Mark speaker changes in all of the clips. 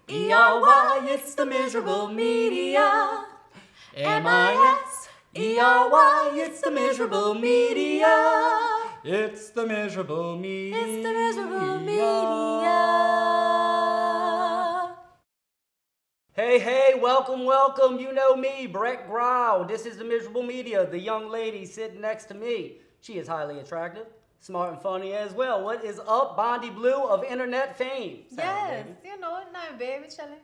Speaker 1: E-R-Y, it's the miserable media. M-I-S-E-R-Y, it's the miserable media. It's the miserable media.
Speaker 2: It's the miserable media.
Speaker 1: Hey, welcome. You know me, Brett Grau. This is the miserable media. The young lady sitting next to me. She is highly attractive, smart and funny as well. What is up, Bondi Blue of internet fame?
Speaker 2: Yes, nothing, baby, chilling,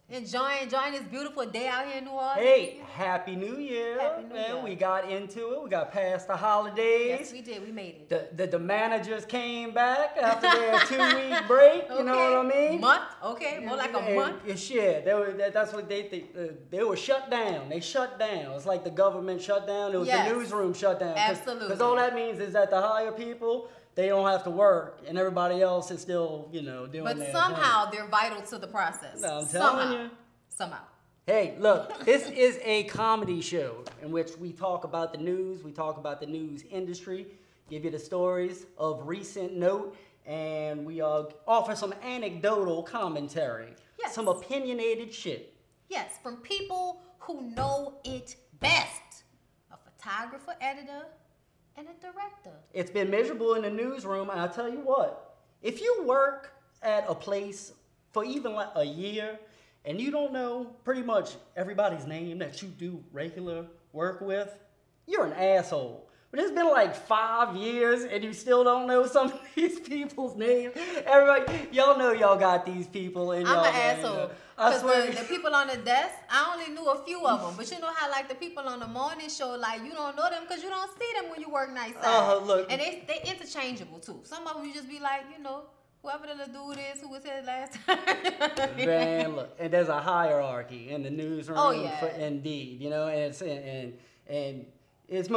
Speaker 2: enjoying this beautiful day out here in New Orleans.
Speaker 1: Hey, Happy New Year.
Speaker 2: Happy New Year.
Speaker 1: We got into it. We got past the holidays.
Speaker 2: Yes, we did. We made it.
Speaker 1: The managers came back after their 2-week break. You know what I mean?
Speaker 2: Month? Okay, more like a month.
Speaker 1: Shit, that's what they were shut down. They shut down. It's like the government shut down. It was the newsroom shut down.
Speaker 2: Absolutely.
Speaker 1: Because all that means is that the higher people, they don't have to work, and everybody else is still, doing
Speaker 2: But
Speaker 1: their
Speaker 2: somehow
Speaker 1: thing.
Speaker 2: they're vital to the process.
Speaker 1: No, I'm telling you.
Speaker 2: Somehow.
Speaker 1: Hey, look, this is a comedy show in which we talk about the news, we talk about the news industry, give you the stories of recent note, and we offer some anecdotal commentary.
Speaker 2: Yes.
Speaker 1: Some opinionated shit.
Speaker 2: Yes, from people who know it best. A photographer, editor, and a director.
Speaker 1: It's been miserable in the newsroom, and I'll tell you what, if you work at a place for even like a year, and you don't know pretty much everybody's name that you do regular work with, you're an asshole. But it's been like 5 years and you still don't know some of these people's names. Everybody, y'all know y'all got these people in y'all.
Speaker 2: I'm an asshole.
Speaker 1: I swear.
Speaker 2: The people on the desk, I only knew a few of them. But you know how like the people on the morning show, like you don't know them because you don't see them when you work night side.
Speaker 1: Look.
Speaker 2: And they interchangeable too. Some of them you just be like, whoever the dude is who was here last time.
Speaker 1: Man, look, and there's a hierarchy in the newsroom.
Speaker 2: Oh, yeah.
Speaker 1: Indeed, and it's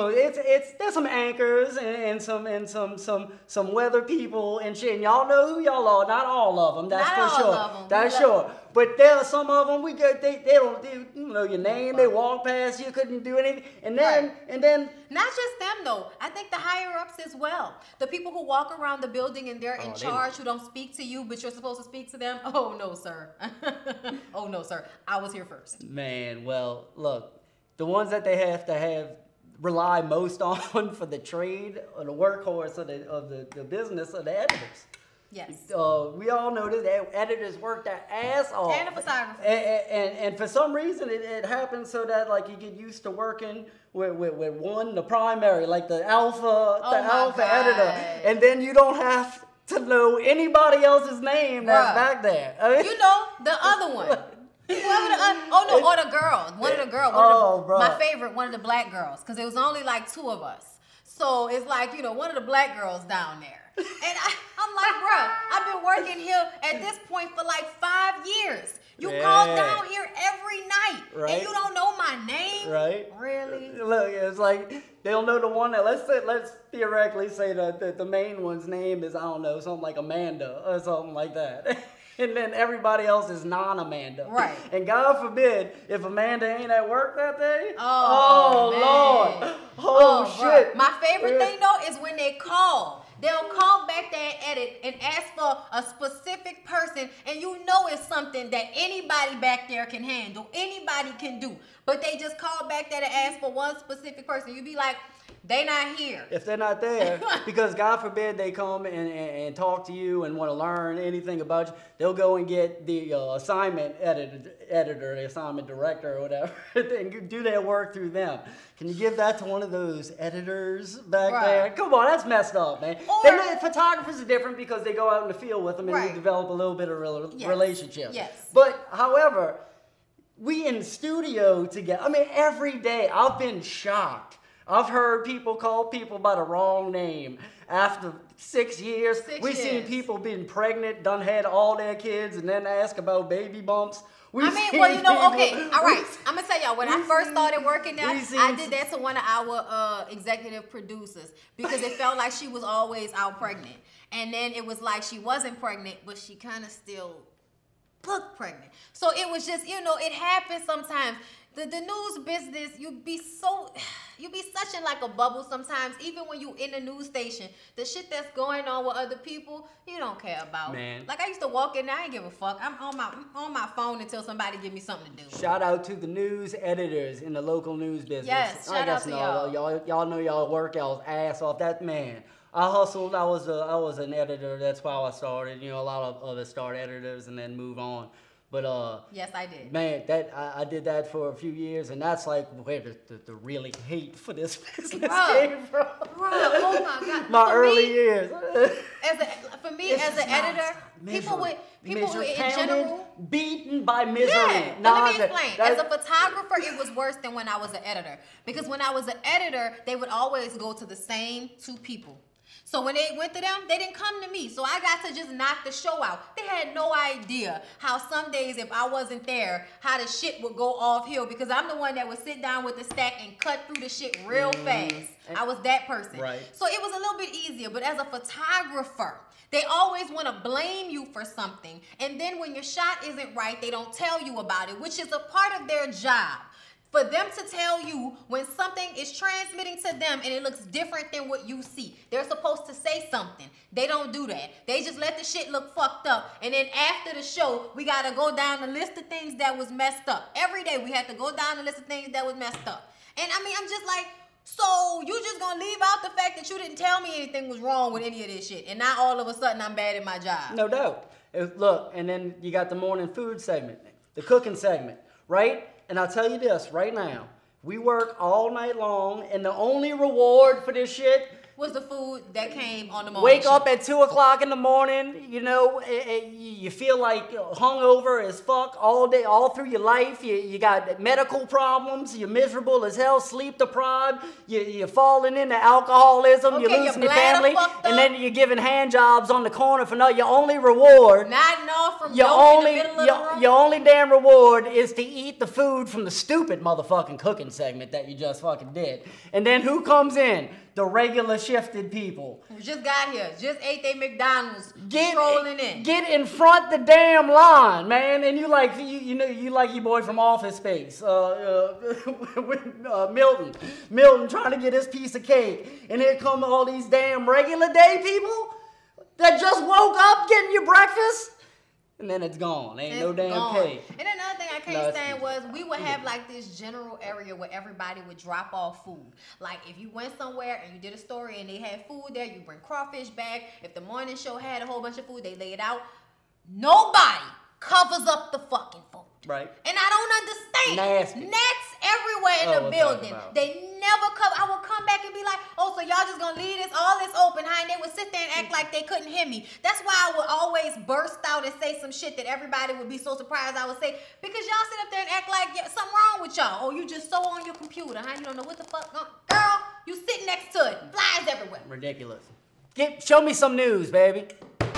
Speaker 1: there's some anchors and some weather people and shit. And y'all know who y'all are. Not all of them. That's
Speaker 2: Not
Speaker 1: for
Speaker 2: all
Speaker 1: sure.
Speaker 2: of them.
Speaker 1: That's sure. But there are some of them they don't do your name. They walk past you, couldn't do anything. And then
Speaker 2: not just them though. I think the higher ups as well. The people who walk around the building and they're in charge, who don't speak to you, but you're supposed to speak to them. Oh no, sir. Oh no, sir. I was here first.
Speaker 1: Man, well, look, the ones that they have to rely most on for the trade or the workhorse of the business are the editors.
Speaker 2: Yes.
Speaker 1: We all know that editors work their ass off.
Speaker 2: And the photographers.
Speaker 1: And for some reason it happens so that like you get used to working with one, the primary, like the alpha editor. And then you don't have to know anybody else's name that's back there. I mean,
Speaker 2: the other one. Or the girl. One of the girls. My favorite, one of the black girls. Because it was only like 2 of us. So it's like, one of the black girls down there. And I'm like, bruh, I've been working here at this point for like 5 years. You call down here every night. Right. And you don't know my name?
Speaker 1: Right.
Speaker 2: Really?
Speaker 1: Look, it's like they'll know the one that, let's theoretically say that the main one's name is, I don't know, something like Amanda or something like that. And then everybody else is non-Amanda.
Speaker 2: Right.
Speaker 1: And God forbid if Amanda ain't at work that day.
Speaker 2: Oh
Speaker 1: Lord. Oh, shit.
Speaker 2: Bro. My favorite thing though is when they call. They'll call back there and edit and ask for a specific person, and it's something that anybody back there can handle, anybody can do. But they just call back there to ask for one specific person. You be like, they not here.
Speaker 1: If they're not there, because God forbid they come and talk to you and want to learn anything about you, they'll go and get the assignment editor, the assignment director or whatever, and do their work through them. Can you give that to one of those editors back there? Come on, that's messed up, man. Photographers are different because they go out in the field with them and you develop a little bit of relationship.
Speaker 2: Yes.
Speaker 1: But, however, we in studio together, I mean, every day I've been shocked. I've heard people call people by the wrong name. After 6 years, we've seen people being pregnant, done had all their kids, and then ask about baby bumps.
Speaker 2: Okay, all right. I'm going to tell y'all, when I first started working there, I did that to one of our executive producers because it felt like she was always out pregnant. And then it was like she wasn't pregnant, but she kind of still look pregnant. So it was just, it happens sometimes. The news business, you be such in like a bubble sometimes. Even when you in the news station, the shit that's going on with other people, you don't care about.
Speaker 1: Man.
Speaker 2: Like I used to walk in there, I ain't give a fuck. I'm on my phone until somebody give me something to do.
Speaker 1: Shout out to the news editors in the local news business.
Speaker 2: Yes, shout out to y'all.
Speaker 1: Y'all know y'all work y'all's ass off. That man. I hustled. I was an editor. That's how I started. A lot of others start editors and then move on. But
Speaker 2: yes, I did.
Speaker 1: Man, I did that for a few years, and that's like where the really hate for this business came from.
Speaker 2: Oh my God!
Speaker 1: My early years.
Speaker 2: For me, as an editor, people in general
Speaker 1: beaten by misery.
Speaker 2: Yeah, let me explain. As a photographer, it was worse than when I was an editor, because when I was an editor, they would always go to the same two people. So when they went to them, they didn't come to me. So I got to just knock the show out. They had no idea how some days, if I wasn't there, how the shit would go off hill, because I'm the one that would sit down with the stack and cut through the shit real fast. I was that person.
Speaker 1: Right.
Speaker 2: So it was a little bit easier. But as a photographer, they always want to blame you for something. And then when your shot isn't right, they don't tell you about it, which is a part of their job. For them to tell you when something is transmitting to them and it looks different than what you see. They're supposed to say something. They don't do that. They just let the shit look fucked up. And then after the show, we got to go down the list of things that was messed up. Every day we had to go down the list of things that was messed up. And I mean, I'm just like, so you just gonna leave out the fact that you didn't tell me anything was wrong with any of this shit. And now all of a sudden I'm bad at my job.
Speaker 1: No doubt. Look, and then you got the morning food segment, the cooking segment, right? And I'll tell you this right now. We work all night long, and the only reward for this shit
Speaker 2: was the food that came on the morning.
Speaker 1: Wake up at 2 o'clock in the morning, you feel like hungover as fuck all day, all through your life. You got medical problems. You're miserable as hell, sleep deprived. You're falling into alcoholism. You're losing your family. And then you're giving hand jobs on the corner for nothing. Your only reward.
Speaker 2: Nodding off from your only,
Speaker 1: your only damn reward is to eat the food from the stupid motherfucking cooking segment that you just fucking did. And then who comes in? The regular shifted people.
Speaker 2: Who just got here, just ate their McDonald's, strolling in.
Speaker 1: Get in front the damn line, man. And you like your boy from Office Space, Milton trying to get his piece of cake. And here come all these damn regular day people that just woke up getting your breakfast. And then it's gone. Ain't no damn cake.
Speaker 2: And another thing I can't stand was we would have like this general area where everybody would drop off food. Like if you went somewhere and you did a story and they had food there, you bring crawfish back. If the morning show had a whole bunch of food, they lay it out. Nobody covers up the fucking food.
Speaker 1: Right.
Speaker 2: And I don't understand.
Speaker 1: Nasty.
Speaker 2: Gnats everywhere in the building. They never cover. I would come back and be like, oh, so y'all just gonna leave all this open, huh? And they would sit there and act like they couldn't hear me. That's why I would always burst out and say some shit that everybody would be so surprised I would say, because y'all sit up there and act like something wrong with y'all. Oh, you just so on your computer, huh? You don't know what the fuck. Girl, you sit next to it. Flies everywhere.
Speaker 1: Ridiculous. Show me some news, baby.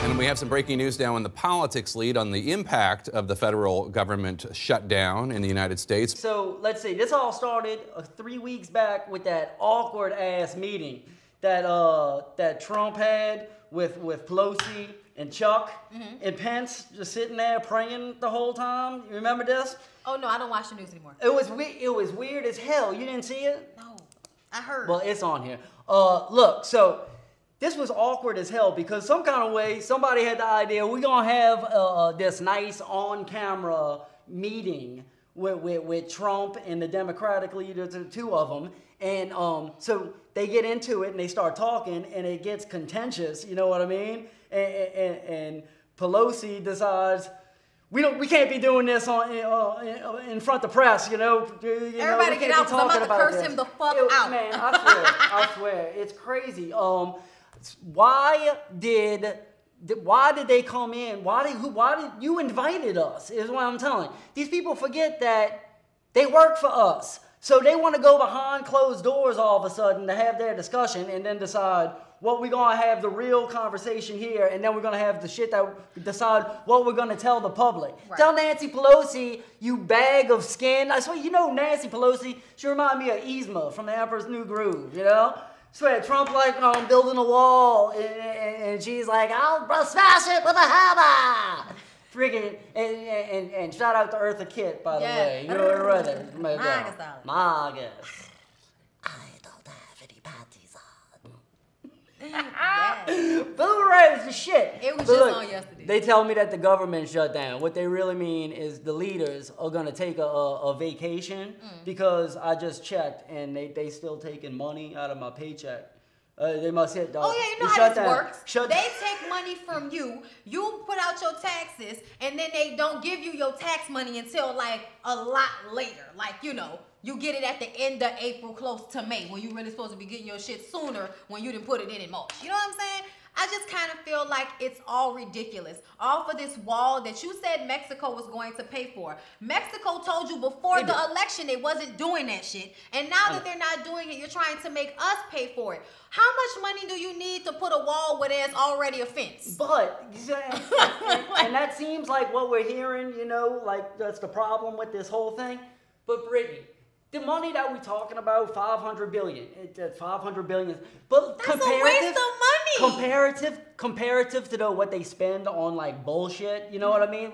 Speaker 3: And we have some breaking news now in the politics lead on the impact of the federal government shutdown in the United States.
Speaker 1: So let's see, this all started 3 weeks back with that awkward ass meeting that Trump had with Pelosi and Chuck and Pence just sitting there praying the whole time. You remember this?
Speaker 2: Oh no, I don't watch the news anymore.
Speaker 1: It was weird as hell. You didn't see it?
Speaker 2: No, I heard.
Speaker 1: Well, it's on here. Look, so this was awkward as hell because some kind of way somebody had the idea we're gonna have this nice on-camera meeting with Trump and the Democratic leaders, the two of them, and so they get into it and they start talking and it gets contentious. You know what I mean? And Pelosi decides we can't be doing this in front of the press.
Speaker 2: Everybody get out because I'm about to curse him the fuck out.
Speaker 1: Man, I swear, it's crazy. Why did they come in? Why did you invited us? Is what I'm telling. These people forget that they work for us, so they want to go behind closed doors all of a sudden to have their discussion and then decide what we're gonna have the real conversation here, and then we're gonna have the shit that decide what we're gonna tell the public. Right. Tell Nancy Pelosi, you bag of skin. I swear, Nancy Pelosi. She reminded me of Yzma from The Emperor's New Groove. Swear, Trump building a wall, and she's like, I'll smash it with a hammer. Friggin' and shout out to Eartha Kitt, by the way. You know what I mean? Marcus. I don't have any panties on. Bill Ray was the shit.
Speaker 2: It was just on yesterday.
Speaker 1: They tell me that the government shut down. What they really mean is the leaders are gonna take a vacation because I just checked and they still taking money out of my paycheck. They must hit.
Speaker 2: Oh yeah, you know how this works. They take money from you. You put out your taxes, and then they don't give you your tax money until like a lot later. Like you get it at the end of April, close to May, when you really supposed to be getting your shit sooner when you didn't put it in March. You know what I'm saying? I just kind of feel like it's all ridiculous. All for this wall that you said Mexico was going to pay for. Mexico told you before the election they wasn't doing that shit. And now that they're not doing it, you're trying to make us pay for it. How much money do you need to put a wall where there's already a fence?
Speaker 1: But, and that seems like what we're hearing, like that's the problem with this whole thing. But Brittany, the money that we're talking about, $500 billion. It's $500 billion. But
Speaker 2: that's a waste of money.
Speaker 1: Comparative to what they spend on like bullshit. You know what I mean?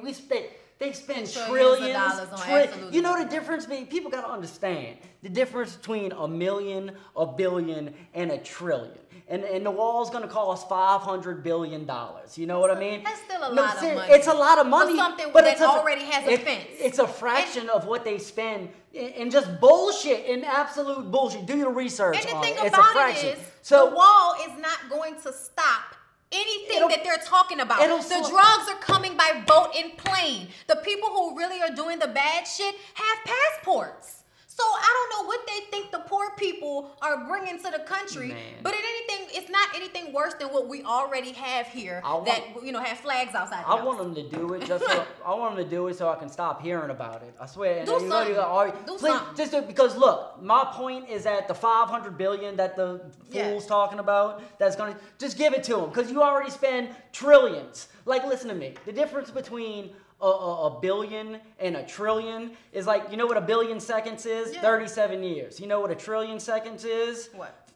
Speaker 1: They spend trillions of dollars on you know the difference between people gotta understand the difference between a million, a billion, and a trillion. And the wall's gonna cost $500 billion. You know what I mean?
Speaker 2: That's still a lot of money.
Speaker 1: It's a lot of money.
Speaker 2: For something that already has a fence.
Speaker 1: It's a fraction of what they spend in just bullshit, in absolute bullshit. Do your research on it.
Speaker 2: And the thing
Speaker 1: It's a
Speaker 2: about
Speaker 1: fraction.
Speaker 2: it is, the wall is not going to stop anything that they're talking about. The drugs are coming by boat and plane. The people who really are doing the bad shit have passports. So I don't know what they think the poor people are bringing to the country, but it's not anything worse than what we already have here have flags outside.
Speaker 1: I want them to do it I want them to do it so I can stop hearing about it. I swear.
Speaker 2: Do something.
Speaker 1: Just because look, my point is that the $500 billion that the fool's talking about, that's gonna just give it to them because you already spend trillions. Like, listen to me. The difference between a billion and a trillion is like, you know what a billion seconds is? 37 years. You know what a trillion seconds is?
Speaker 2: What?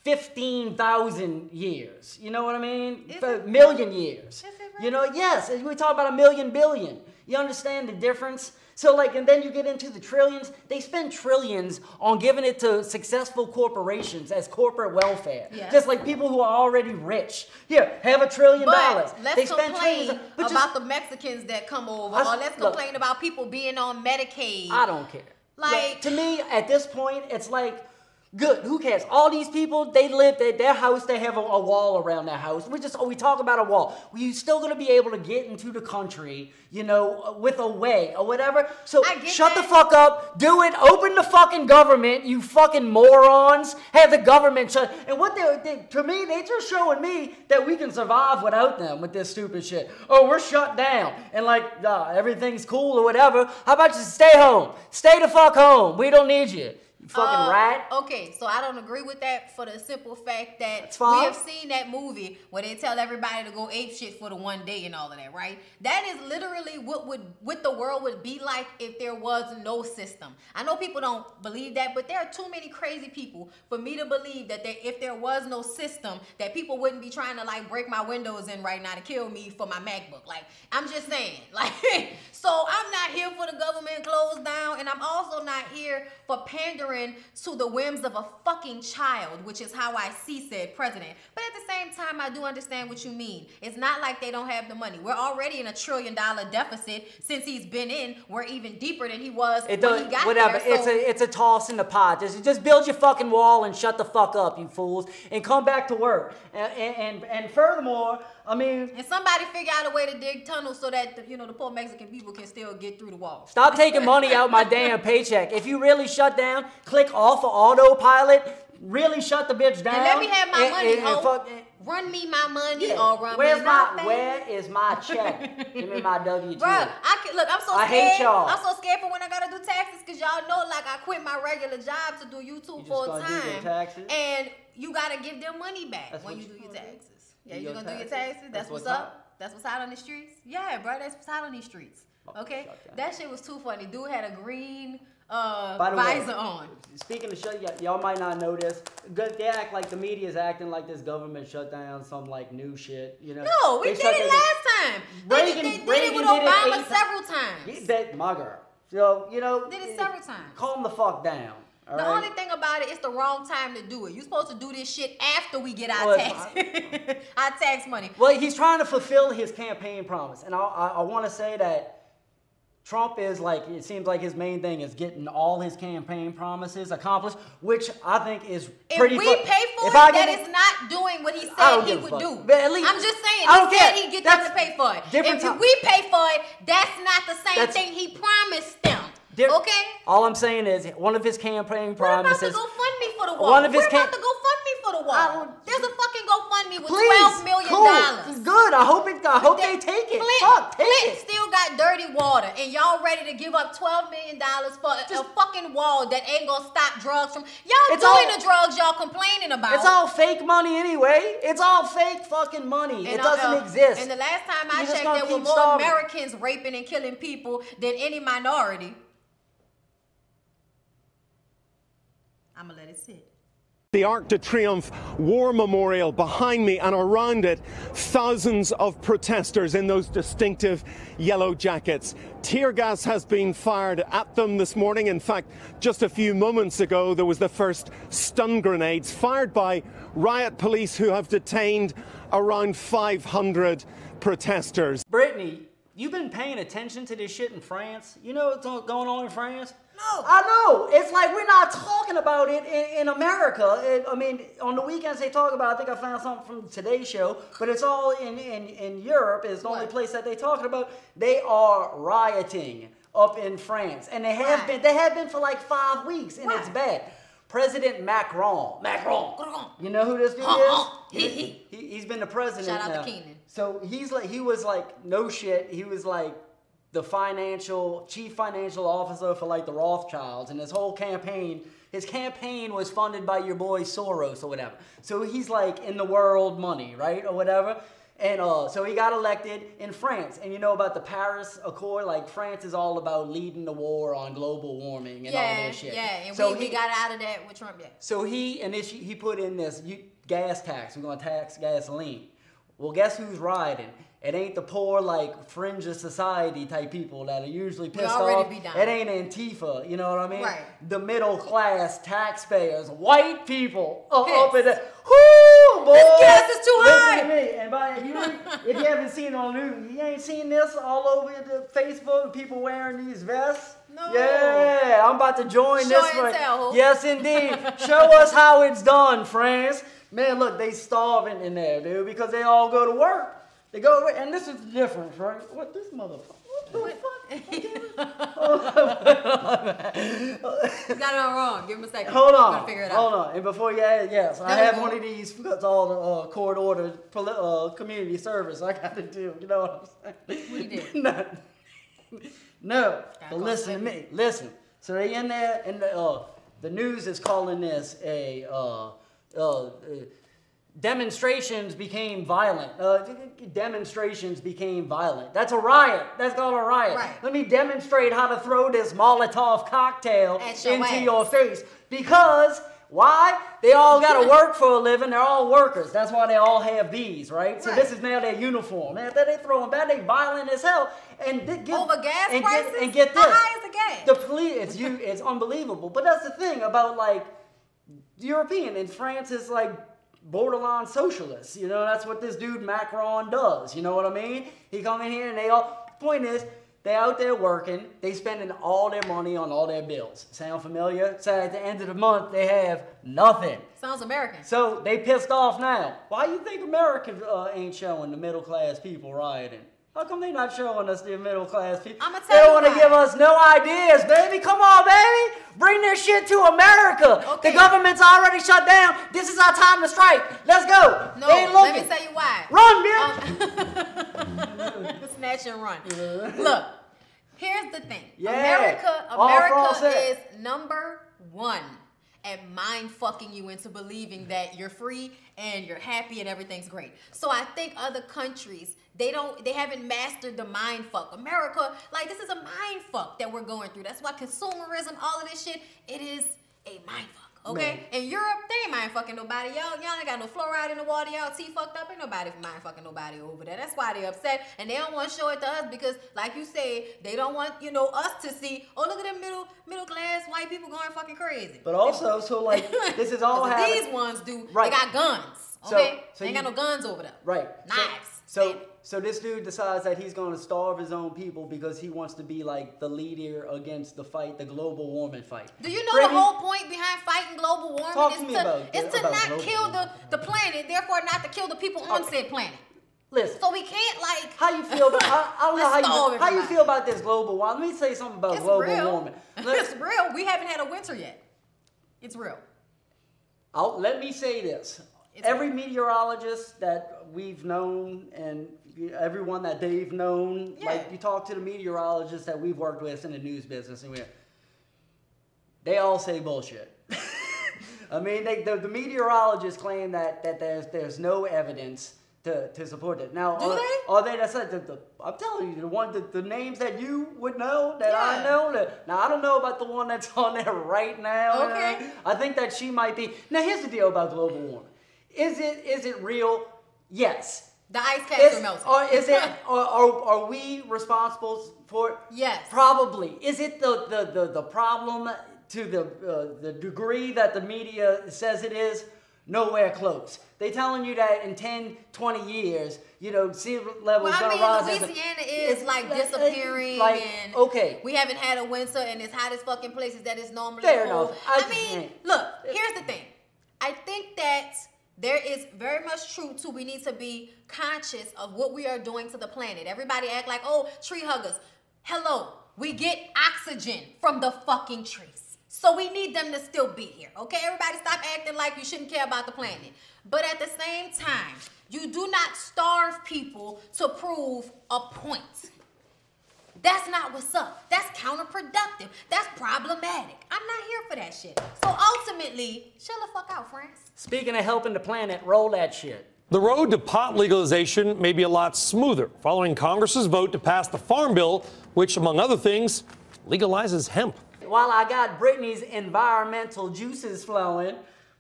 Speaker 1: 15,000 years. You know what I mean? Million years.
Speaker 2: Is it
Speaker 1: right? Yes. We talk about a million billion. You understand the difference? So and then you get into the trillions. They spend trillions on giving it to successful corporations as corporate welfare. Yeah. Just like people who are already rich. Here, have $1 trillion.
Speaker 2: Let's complain about the Mexicans that come over, or let's complain about people being on Medicaid.
Speaker 1: I don't care. Like, to me, at this point, it's like, good. Who cares? All these people, they live at their house. They have a wall around their house. We talk about a wall. You're still going to be able to get into the country, with a way or whatever. So shut the fuck up. Do it. Open the fucking government, you fucking morons. Have the government shut. And what to me, they just showing me that we can survive without them with this stupid shit. Oh, we're shut down. And everything's cool or whatever. How about you stay home? Stay the fuck home. We don't need you. You fucking rat.
Speaker 2: Okay, so I don't agree with that for the simple fact that we have seen that movie where they tell everybody to go ape shit for the one day and all of that, right? That is literally what the world would be like if there was no system. I know people don't believe that, but there are too many crazy people for me to believe that if there was no system, that people wouldn't be trying to break my windows in right now to kill me for my MacBook. I'm just saying. So I'm not here for the government closed down, and I'm also not here for pandering to the whims of a fucking child, which is how I see said president. But at the same time, I do understand what you mean. It's not like they don't have the money. We're already in $1 trillion deficit since he's been in. We're even deeper than he was when he got there. So
Speaker 1: it's a toss in the pot. Just build your fucking wall and shut the fuck up, you fools, and come back to work. And furthermore, and
Speaker 2: somebody figure out a way to dig tunnels so that the poor Mexican people can still get through the wall.
Speaker 1: Stop taking money out my damn paycheck. If you really shut down, click off of autopilot. Really shut the bitch down.
Speaker 2: And let me have my money. Run me my money or run me nothing.
Speaker 1: Where is my check? Give me my W-2.
Speaker 2: Bruh, I'm so scared.
Speaker 1: I hate y'all.
Speaker 2: I'm so scared for when I gotta do taxes because y'all know I quit my regular job to do YouTube full time. And you gotta give them money back when you do your taxes. Yeah, you gonna do your taxes? That's what's up. That's what's hot on the streets? Yeah, bro, that's what's hot on these streets. Okay? That shit was too funny. Dude had a green visor on.
Speaker 1: Speaking of shut, y'all might not know this. They act like the media's acting like this government shutdown, some like new shit. You know?
Speaker 2: No, we did it last time. They did it with Obama several times.
Speaker 1: My girl. So, you know.
Speaker 2: Did it several times.
Speaker 1: Calm the fuck down.
Speaker 2: The only thing about it, it's the wrong time to do it. You're supposed to do this shit after we get our our tax money.
Speaker 1: Well, he's trying to fulfill his campaign promise. And I want to say that Trump is like, it seems like his main thing is getting all his campaign promises accomplished, which I think is pretty.
Speaker 2: If we pay for it, that is not doing what he said he would do.
Speaker 1: But at least,
Speaker 2: I'm just saying, he said he'd get them to pay for it. If we pay for it, that's not the same thing he promised them. Okay?
Speaker 1: All I'm saying is one of his campaign promises.
Speaker 2: We're about to GoFundMe for the wall. We're about to GoFundMe for the wall. There's a fucking GoFundMe with $12 million.
Speaker 1: Cool. Good. I hope they take it.
Speaker 2: Flint still got dirty water, and y'all ready to give up $12 million for a fucking wall that ain't gonna stop drugs from y'all doing the drugs y'all complaining about.
Speaker 1: It's all fake money anyway. It's all fake fucking money. It doesn't exist.
Speaker 2: And the last time I checked, there were more Americans raping and killing people than any minority. I'm gonna let it sit.
Speaker 4: The Arc de Triomphe War Memorial behind me, and around it, thousands of protesters in those distinctive yellow jackets. Tear gas has been fired at them this morning. In fact, just a few moments ago, there was the first stun grenades fired by riot police who have detained around 500 protesters.
Speaker 1: Brittany, you've been paying attention to this shit in France? You know what's going on in France?
Speaker 2: No.
Speaker 1: I know. It's like we're not talking about it in America. I mean, on the weekends they talk about it. I think I found something from today's show, but it's all in Europe. It's the only place that they talking about. They are rioting up in France, and they have been. They have been for like 5 weeks, and it's bad. President Macron. You know who this dude is? He's been the president now.
Speaker 2: Shout out to Keenan.
Speaker 1: So he was like no shit. He was like the chief financial officer for like the Rothschilds, and his whole campaign, his campaign was funded by your boy Soros or whatever. So he's like in the world money, right, or whatever. And so he got elected in France. And you know about the Paris Accord? Like France is all about leading the war on global warming and all that shit.
Speaker 2: Yeah, and
Speaker 1: so
Speaker 2: we got out of that with Trump,
Speaker 1: So he put in this gas tax. We're going to tax gasoline. Well, guess who's riding? It ain't the poor, like, fringe of society type people that are usually pissed off. It ain't Antifa, you know what I mean?
Speaker 2: Right.
Speaker 1: The middle class taxpayers, white people up in there. Whoo, boy!
Speaker 2: This gas is too high!
Speaker 1: Listen to me. And if you haven't seen it on the news, you ain't seen this all over the Facebook, people wearing these vests?
Speaker 2: No.
Speaker 1: Yeah, I'm about to join this one.
Speaker 2: Tell.
Speaker 1: Yes, indeed. Show us how it's done, friends. Man, look, they starving in there, dude, because they all go to work. They go away, and this is the difference, right? What this motherfucker? What the fuck?
Speaker 2: You got it all wrong. Give him a second.
Speaker 1: Hold on.
Speaker 2: I'm gonna figure it out.
Speaker 1: Hold on. And before you add, yes, I have one of these because all the court ordered community service I got to do. You know what I'm saying?
Speaker 2: What you did?
Speaker 1: No. But listen to me. Listen. So they in there, and the news is calling this a demonstrations became violent. Demonstrations became violent. That's a riot. That's called a riot.
Speaker 2: Right.
Speaker 1: Let me demonstrate how to throw this Molotov cocktail into your face. Because, why? They all got to work for a living. They're all workers. That's why they all have these, right? So this is now their uniform. Man, they throw them back. They violent as hell. And
Speaker 2: over gas prices?
Speaker 1: And get this.
Speaker 2: How high is the gas?
Speaker 1: The police, it's unbelievable. But that's the thing about, like, European. And France is, like, borderline socialists. You know, that's what this dude Macron does. You know what I mean? He come in here and point is, they out there working, they spending all their money on all their bills. Sound familiar? So at the end of the month, they have nothing.
Speaker 2: Sounds American.
Speaker 1: So they pissed off now. Why you think Americans ain't showing the middle class people rioting? How come they not showing us the middle class people?
Speaker 2: I'm gonna
Speaker 1: they don't want to give us no ideas, baby. Come on, baby. Bring this shit to America. Okay. The government's already shut down. This is our time to strike. Let's go.
Speaker 2: No,
Speaker 1: they ain't looking.
Speaker 2: Let me tell you why.
Speaker 1: Run, bitch.
Speaker 2: Snatch and run. Look, here's the thing.
Speaker 1: Yeah.
Speaker 2: America is number one at mind fucking you into believing that you're free and you're happy and everything's great. So I think other countries They haven't mastered the mind fuck. America, like, this is a mind fuck that we're going through. That's why consumerism, all of this shit, it is a mind fuck. Okay? In Europe, they ain't mind fucking nobody. Y'all ain't got no fluoride in the water. Y'all tea fucked up. Ain't nobody mind fucking nobody over there. That's why they upset. And they don't want to show it to us because, like you say, they don't want, us to see, oh, look at them middle class white people going fucking crazy.
Speaker 1: But also, so like, this is all happening.
Speaker 2: These ones do.
Speaker 1: Right.
Speaker 2: They got guns. Okay?
Speaker 1: So
Speaker 2: they ain't got no guns over there.
Speaker 1: Right.
Speaker 2: Knives.
Speaker 1: So this dude decides that he's going to starve his own people because he wants to be like the leader against the global warming fight.
Speaker 2: Do you know the whole point behind fighting global warming
Speaker 1: is
Speaker 2: to not kill the planet, therefore not to kill the people on said planet.
Speaker 1: Listen.
Speaker 2: So we can't like.
Speaker 1: How you feel? I don't know how you feel about this global warming. Let me say something about global warming.
Speaker 2: It's real. We haven't had a winter yet. It's real.
Speaker 1: Let me say this. Every meteorologist that we've known and everyone that they've known, like you talk to the meteorologists that we've worked with in the news business, and they all say bullshit. I mean, the meteorologists claim that there's no evidence to support it. Now, are they? That's like I'm telling you, the names that you would know, that I know. Now, I don't know about the one that's on there right now.
Speaker 2: Okay.
Speaker 1: I think that she might be. Now, here's the deal about global warming. Is it real? Yes.
Speaker 2: The ice caps are melting.
Speaker 1: Are we responsible for it?
Speaker 2: Yes.
Speaker 1: Probably. Is it the problem to the degree that the media says it is? Nowhere close. They telling you that in 10, 20 years, sea level is going to rise.
Speaker 2: Louisiana is like disappearing.
Speaker 1: Okay.
Speaker 2: We haven't had a winter and it's hot as fucking places that is normally
Speaker 1: Fair
Speaker 2: cold.
Speaker 1: enough.
Speaker 2: I mean, look, here's the thing. I think that there is very much truth to we need to be conscious of what we are doing to the planet. Everybody act like, oh, tree huggers. Hello, we get oxygen from the fucking trees. So we need them to still be here, okay? Everybody stop acting like you shouldn't care about the planet. But at the same time, you do not starve people to prove a point. That's not what's up. That's counterproductive. That's problematic. I'm not here for that shit. So ultimately, chill the fuck out, friends.
Speaker 1: Speaking of helping the planet, roll that shit.
Speaker 5: The road to pot legalization may be a lot smoother following Congress's vote to pass the Farm Bill, which, among other things, legalizes hemp.
Speaker 1: While I got Brittany's environmental juices flowing,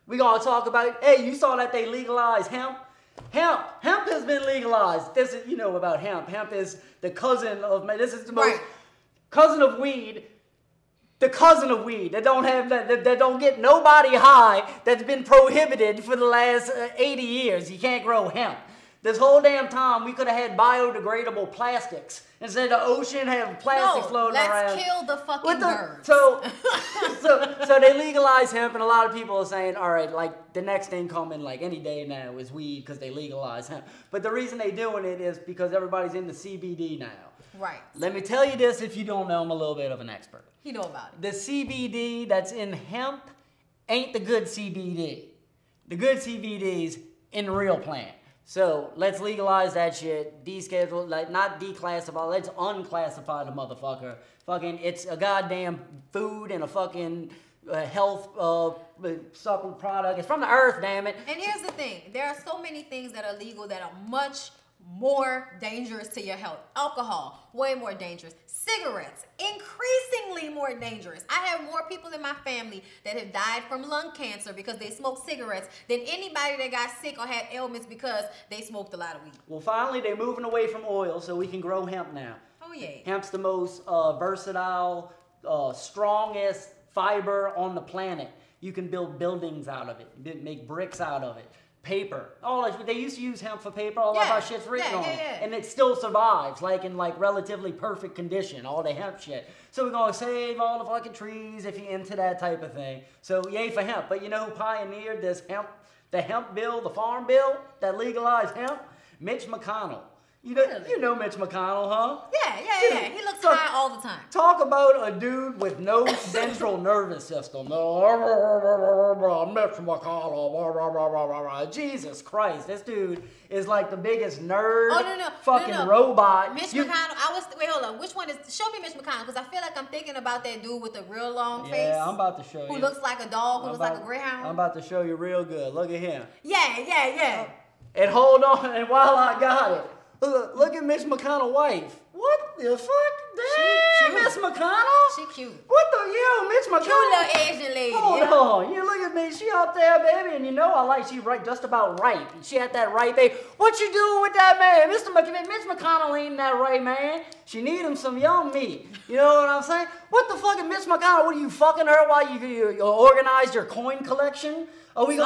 Speaker 1: we're going to talk about, hey, you saw that they legalized hemp? Hemp has been legalized. This is, about hemp. Hemp is the cousin of, this is the most, cousin of weed. The cousin of weed that don't get nobody high, that's been prohibited for the last 80 years. You can't grow hemp. This whole damn time we could have had biodegradable plastics instead of the ocean have plastic floating around.
Speaker 2: Let's kill the fucking birds.
Speaker 1: So they legalize hemp, and a lot of people are saying, all right, like the next thing coming, like any day now, is weed because they legalize hemp. But the reason they doing it is because everybody's into CBD now.
Speaker 2: Right.
Speaker 1: Let me tell you this, if you don't know, I'm a little bit of an expert.
Speaker 2: You know about it.
Speaker 1: The CBD that's in hemp ain't the good CBD. The good CBD's in the real plant. So let's legalize that shit, deschedule, like not declassify, let's unclassify the motherfucker. Fucking, it's a goddamn food and a fucking health supplement product. It's from the earth, damn it.
Speaker 2: And here's the thing, there are so many things that are legal that are much more dangerous to your health. Alcohol, way more dangerous. Cigarettes, increasingly more dangerous. I have more people in my family that have died from lung cancer because they smoked cigarettes than anybody that got sick or had ailments because they smoked a lot of weed.
Speaker 1: Well, finally, they're moving away from oil so we can grow hemp now.
Speaker 2: Oh, yeah.
Speaker 1: Hemp's the most versatile, strongest fiber on the planet. You can build buildings out of it, make bricks out of it. Paper. They used to use hemp for paper. All of our shit's written on it. And it still survives, in relatively perfect condition, all the hemp shit. So we're going to save all the fucking trees if you're into that type of thing. So yay for hemp. But you know who pioneered this the hemp bill, the farm bill that legalized hemp? Mitch McConnell. You know Mitch McConnell, huh?
Speaker 2: Yeah. He looks high all the time.
Speaker 1: Talk about a dude with no central nervous system. Mitch McConnell. Jesus Christ, this dude is like the biggest nerd robot.
Speaker 2: Mitch McConnell, wait, hold on. Which one is, show me Mitch McConnell, because I feel like I'm thinking about that dude with a real long face.
Speaker 1: Yeah, I'm about to show you.
Speaker 2: Who looks like a dog, who looks like a greyhound.
Speaker 1: I'm about to show you real good. Look at him.
Speaker 2: Yeah.
Speaker 1: And hold on, and while I got it, Look at Mitch McConnell's wife. What the fuck? Damn, Miss McConnell.
Speaker 2: She cute.
Speaker 1: What the Mitch McConnell?
Speaker 2: Cute little Asian lady.
Speaker 1: Hold on. You look at me. She up there, baby, and you know I like. She right, just about ripe. She had that ripe age. What you doing with that man, Mitch McConnell ain't that right, man. She need him some young meat. You know what I'm saying? What the fuck is Mitch McConnell? What are you fucking her while you organize your coin collection? Oh, we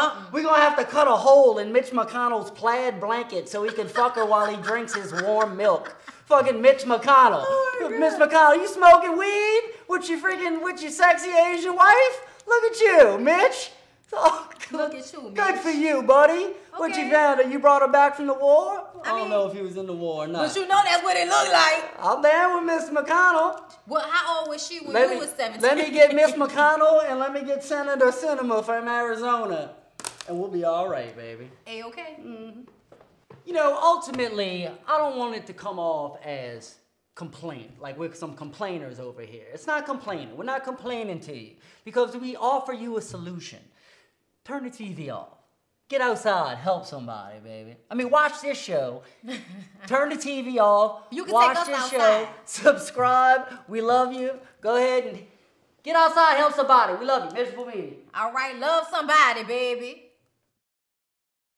Speaker 1: gonna have to cut a hole in Mitch McConnell's plaid blanket so he can fuck her while he drinks his warm milk. Fucking Mitch McConnell. Oh Mitch McConnell, you smoking weed with your sexy Asian wife? Look at you, Mitch. Oh,
Speaker 2: look at you, Mitch.
Speaker 1: Good for you, buddy. Okay. What you found her? You brought her back from the war? I don't know if he was in the war or not.
Speaker 2: But you know that's what it looked like.
Speaker 1: I'm down with Miss McConnell.
Speaker 2: Well, how old was she when you was 17?
Speaker 1: Let me get Miss McConnell and let me get Senator Sinema from Arizona. And we'll be all right, baby.
Speaker 2: A-okay?
Speaker 1: Mm-hmm. You know, ultimately, I don't want it to come off as complaint, like we're some complainers over here. It's not complaining. We're not complaining to you because we offer you a solution. Turn the TV off. Get outside. Help somebody, baby. I mean, watch this show. Turn the TV off.
Speaker 2: You can
Speaker 1: watch
Speaker 2: take us
Speaker 1: this
Speaker 2: outside.
Speaker 1: show. Subscribe. We love you. Go ahead and get outside. Help somebody. We love you. Miserable me.
Speaker 2: All right. Love somebody, baby.